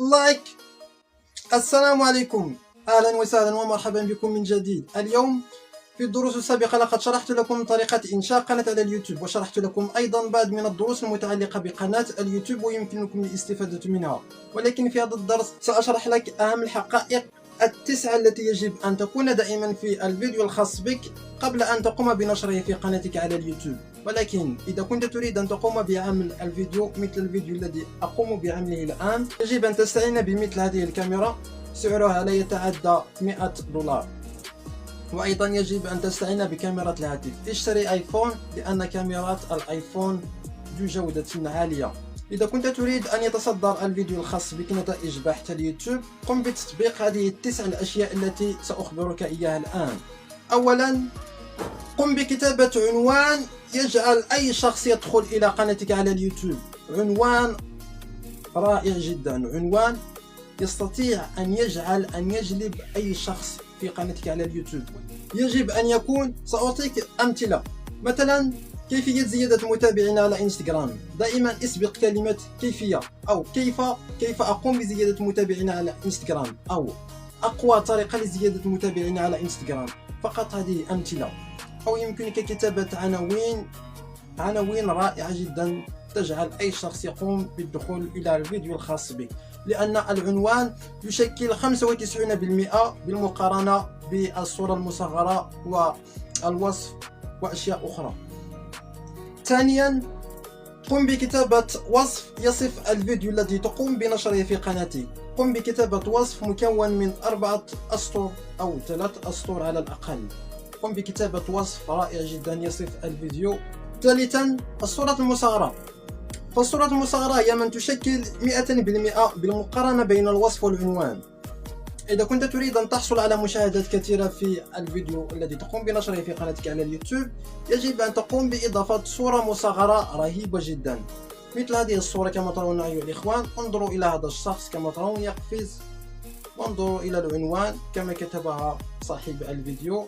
لايك. السلام عليكم، اهلا وسهلا ومرحبا بكم من جديد. اليوم في الدروس السابقة لقد شرحت لكم طريقة إنشاء قناة على اليوتيوب، وشرحت لكم أيضا بعض من الدروس المتعلقة بقناة اليوتيوب ويمكنكم الاستفادة منها. ولكن في هذا الدرس سأشرح لك أهم الحقائق التسعة التي يجب أن تكون دائما في الفيديو الخاص بك قبل أن تقوم بنشره في قناتك على اليوتيوب. ولكن إذا كنت تريد أن تقوم بعمل الفيديو مثل الفيديو الذي أقوم بعمله الآن، يجب أن تستعين بمثل هذه الكاميرا سعرها لا يتعدى $100. وأيضا يجب أن تستعين بكاميرا الهاتف. اشتري آيفون لأن كاميرات الآيفون ذو جودة عالية. إذا كنت تريد أن يتصدر الفيديو الخاص بك نتائج بحث اليوتيوب، قم بتطبيق هذه التسع الأشياء التي سأخبرك إياها الآن. أولا، قم بكتابة عنوان يجعل أي شخص يدخل إلى قناتك على اليوتيوب. عنوان رائع جدا، عنوان يستطيع أن يجلب أي شخص في قناتك على اليوتيوب. يجب أن يكون، سأعطيك أمثلة، مثلا كيفية زيادة متابعين على انستغرام. دائما اسبق كلمة كيفية، أو كيف أقوم بزيادة متابعين على انستغرام، أو أقوى طريقة لزيادة متابعين على انستغرام. فقط هذه أمثلة. أو يمكنك كتابة عناوين رائعة جدا تجعل أي شخص يقوم بالدخول إلى الفيديو الخاص بك، لأن العنوان يشكل 95% بالمقارنة بالصورة المصغرة والوصف وأشياء أخرى. ثانيا، قم بكتابة وصف يصف الفيديو الذي تقوم بنشره في قناتك. قم بكتابة وصف مكون من 4 أسطر أو 3 أسطر على الأقل. قم بكتابة وصف رائع جدا يصف الفيديو. ثالثا، الصورة المصغرة. فالصورة المصغرة هي من تشكل 100% بالمقارنة بين الوصف والعنوان. إذا كنت تريد أن تحصل على مشاهدات كثيرة في الفيديو الذي تقوم بنشره في قناتك على اليوتيوب، يجب أن تقوم بإضافة صورة مصغرة رهيبة جدا، مثل هذه الصورة كما ترون أيها الإخوان. انظروا إلى هذا الشخص كما ترون يقفز، وانظروا إلى العنوان كما كتبها صاحب الفيديو.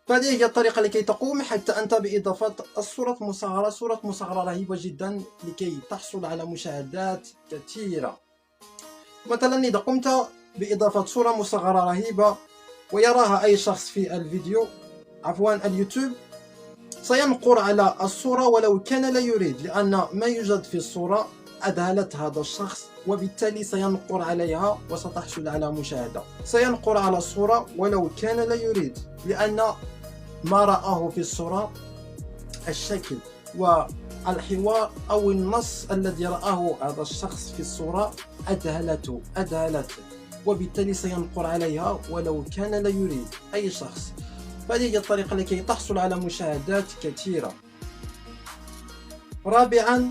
فهذه هي الطريقة لكي تقوم حتى أنت بإضافة الصورة المصغرة، صورة مصغرة رهيبة جدا لكي تحصل على مشاهدات كثيرة. مثلا إذا قمت بإضافة صورة مصغرة رهيبة ويراها أي شخص في الفيديو، اليوتيوب سينقر على الصورة ولو كان لا يريد، لأن ما يوجد في الصورة أذهلت هذا الشخص، وبالتالي سينقر عليها وستحصل على مشاهدة. سينقر على الصورة ولو كان لا يريد، لأن ما رآه في الصورة، الشكل والحوار أو النص الذي رآه هذا الشخص في الصورة أذهلته، وبالتالي سينقر عليها ولو كان لا يريد أي شخص. فهذه هي الطريقة لكي تحصل على مشاهدات كثيرة. رابعا،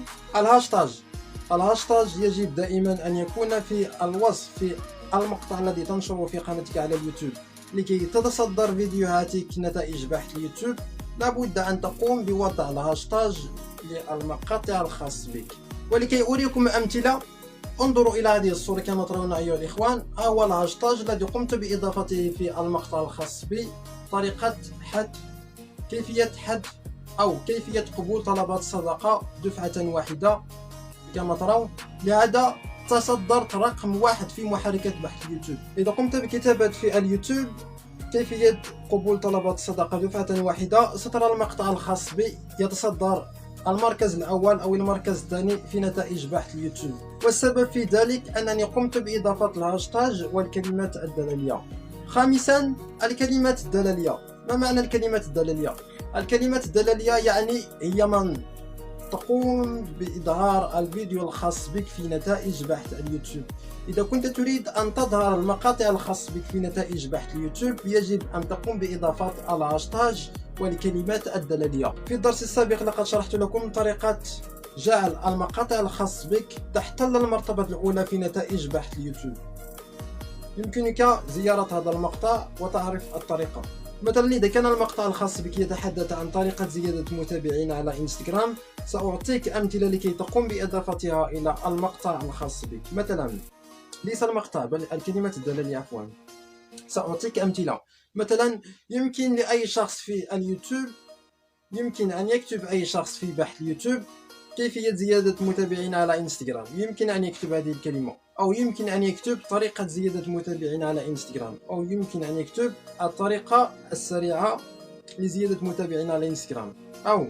الهاشتاج يجب دائما أن يكون في الوصف في المقطع الذي تنشره في قناتك على اليوتيوب. لكي تتصدر فيديوهاتك نتائج بحث اليوتيوب، لابد أن تقوم بوضع الهاشتاج للمقاطع الخاص بك. ولكي أريكم أمثلة، انظروا إلى هذه الصورة كما ترون أيها الإخوان. هو الهاشتاج الذي قمت بإضافته في المقطع الخاص بي. طريقة حذف، كيفية حذف أو كيفية قبول طلبات صداقة دفعة واحدة كما ترون. لهذا تصدرت رقم 1 في محركات بحث اليوتيوب. إذا قمت بكتابة في اليوتيوب كيفية قبول طلبات الصداقة دفعة واحدة، سترى المقطع الخاص بي يتصدر المركز الأول أو المركز الثاني في نتائج بحث اليوتيوب. والسبب في ذلك أنني قمت بإضافة الهاشتاج والكلمات الدلالية. خامسا، الكلمات الدلالية. ما معنى الكلمات الدلالية؟ الكلمات الدلالية يعني هي من تقوم بإظهار الفيديو الخاص بك في نتائج بحث اليوتيوب. إذا كنت تريد أن تظهر المقاطع الخاص بك في نتائج بحث اليوتيوب، يجب أن تقوم بإضافة الهاشتاج والكلمات الدلالية. في الدرس السابق لقد شرحت لكم طريقة جعل المقاطع الخاص بك تحتل المرتبة الأولى في نتائج بحث اليوتيوب. يمكنك زيارة هذا المقطع وتعرف الطريقة. مثلا إذا كان المقطع الخاص بك يتحدث عن طريقة زيادة متابعين على انستغرام، سأعطيك أمثلة لكي تقوم بإضافتها إلى المقطع الخاص بك. مثلا ليس المقطع بل الكلمات الدلالية، سأعطيك أمثلة. مثلا يمكن لأي شخص في اليوتيوب، يمكن أن يكتب أي شخص في بحث اليوتيوب كيفية زيادة متابعين على انستغرام. يمكن أن يكتب هذه الكلمة أو يمكن أن يكتب طريقة زيادة المتابعين على انستغرام، أو يمكن أن يكتب الطريقة السريعة لزيادة متابعين على انستغرام، أو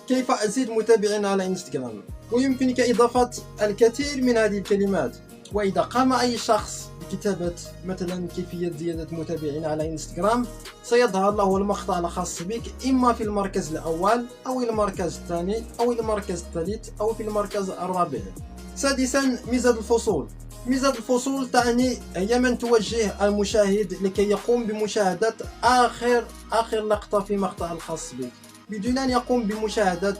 كيف أزيد متابعين على انستغرام. ويمكنك إضافة الكثير من هذه الكلمات. وإذا قام أي شخص بكتابة مثلا كيفية زيادة متابعين على انستغرام، سيظهر له المقطع الخاص بك إما في المركز الأول أو المركز الثاني أو المركز الثالث أو في المركز الرابع. سادسا، ميزة الفصول. ميزة الفصول تعني هي من توجه المشاهد لكي يقوم بمشاهدة آخر لقطة في مقطع الخاص بك، بدون أن يقوم بمشاهدة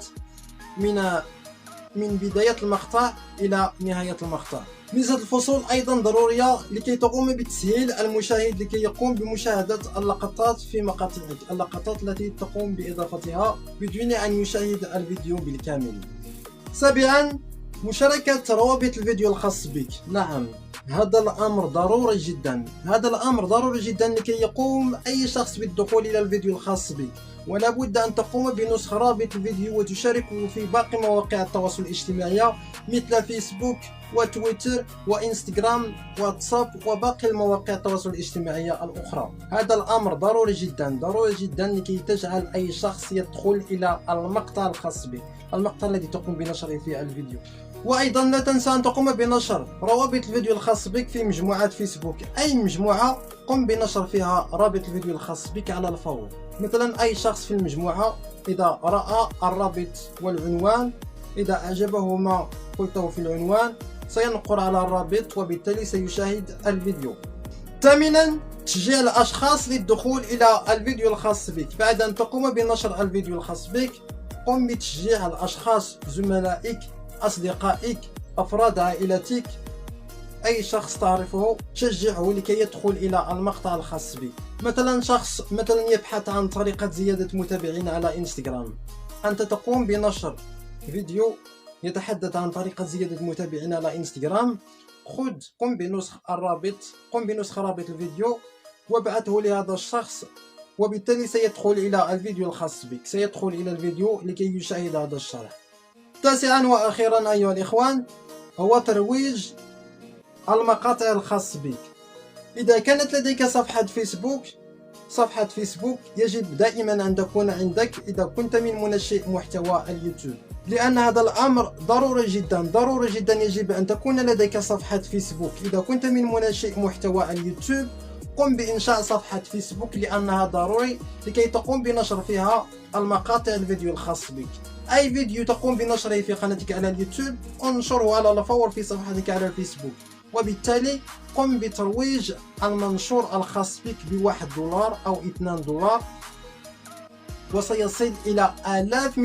من بداية المقطع إلى نهاية المقطع. ميزة الفصول أيضا ضرورية لكي تقوم بتسهيل المشاهد لكي يقوم بمشاهدة اللقطات في مقاطعك، اللقطات التي تقوم بإضافتها بدون أن يشاهد الفيديو بالكامل. سابعا، مشاركة روابط الفيديو الخاص بك. نعم، هذا الأمر ضروري جدا، هذا الأمر ضروري جدا لكي يقوم أي شخص بالدخول إلى الفيديو الخاص بك، ولا بد أن تقوم بنسخ رابط الفيديو وتشاركه في باقي مواقع التواصل الاجتماعي مثل فيسبوك وتويتر وإنستغرام واتساب وباقي المواقع التواصل الاجتماعي الأخرى. هذا الأمر ضروري جدا، ضروري جدا لكي تجعل أي شخص يدخل إلى المقطع الخاص بك، المقطع الذي تقوم بنشره في الفيديو. وأيضا لا تنسى أن تقوم بنشر روابط الفيديو الخاص بك في مجموعات فيسبوك. أي مجموعة قم بنشر فيها رابط الفيديو الخاص بك على الفور. مثلا أي شخص في المجموعة إذا رأى الرابط والعنوان، إذا أعجبه ما قلته في العنوان، سينقر على الرابط وبالتالي سيشاهد الفيديو. ثامنا، تشجيع الأشخاص للدخول إلى الفيديو الخاص بك. بعد أن تقوم بنشر الفيديو الخاص بك، قم بتشجيع الأشخاص، زملائك، أصدقائك، أفراد عائلتك، أي شخص تعرفه شجعه لكي يدخل إلى المقطع الخاص بك. مثلا شخص يبحث عن طريقة زيادة متابعين على انستغرام، أنت تقوم بنشر فيديو يتحدث عن طريقة زيادة متابعين على انستغرام، قم بنسخ رابط الفيديو وابعثه لهذا الشخص، وبالتالي سيدخل إلى الفيديو الخاص بك، سيدخل إلى الفيديو لكي يشاهد هذا الشرح. تاسعا وأخيرا أيها الإخوان، هو ترويج المقاطع الخاص بك. إذا كانت لديك صفحة فيسبوك يجب دائما أن تكون عندك إذا كنت من منشئ محتوى اليوتيوب، لأن هذا الأمر ضروري جدا يجب أن تكون لديك صفحة فيسبوك. إذا كنت من منشئ محتوى اليوتيوب قم بإنشاء صفحة فيسبوك، لأنها ضروري لكي تقوم بنشر فيها المقاطع الفيديو الخاص بك. أي فيديو تقوم بنشره في قناتك على اليوتيوب انشره على الفور في صفحتك على الفيسبوك، وبالتالي قم بترويج المنشور الخاص بك $1 أو $2، وسيصل إلى آلاف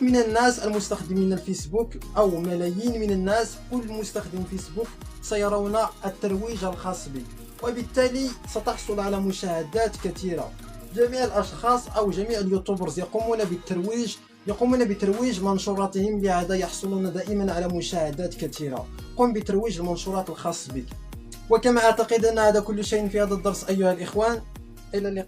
من الناس المستخدمين الفيسبوك، أو ملايين من الناس. كل مستخدم فيسبوك سيرون الترويج الخاص بك، وبالتالي ستحصل على مشاهدات كثيرة. جميع الأشخاص أو جميع اليوتيوبرز يقومون بترويج منشوراتهم، لهذا يحصلون دائما على مشاهدات كثيرة. قم بترويج المنشورات الخاص بك. وكما أعتقد أن هذا كل شيء في هذا الدرس أيها الإخوان. إلى اللقاء.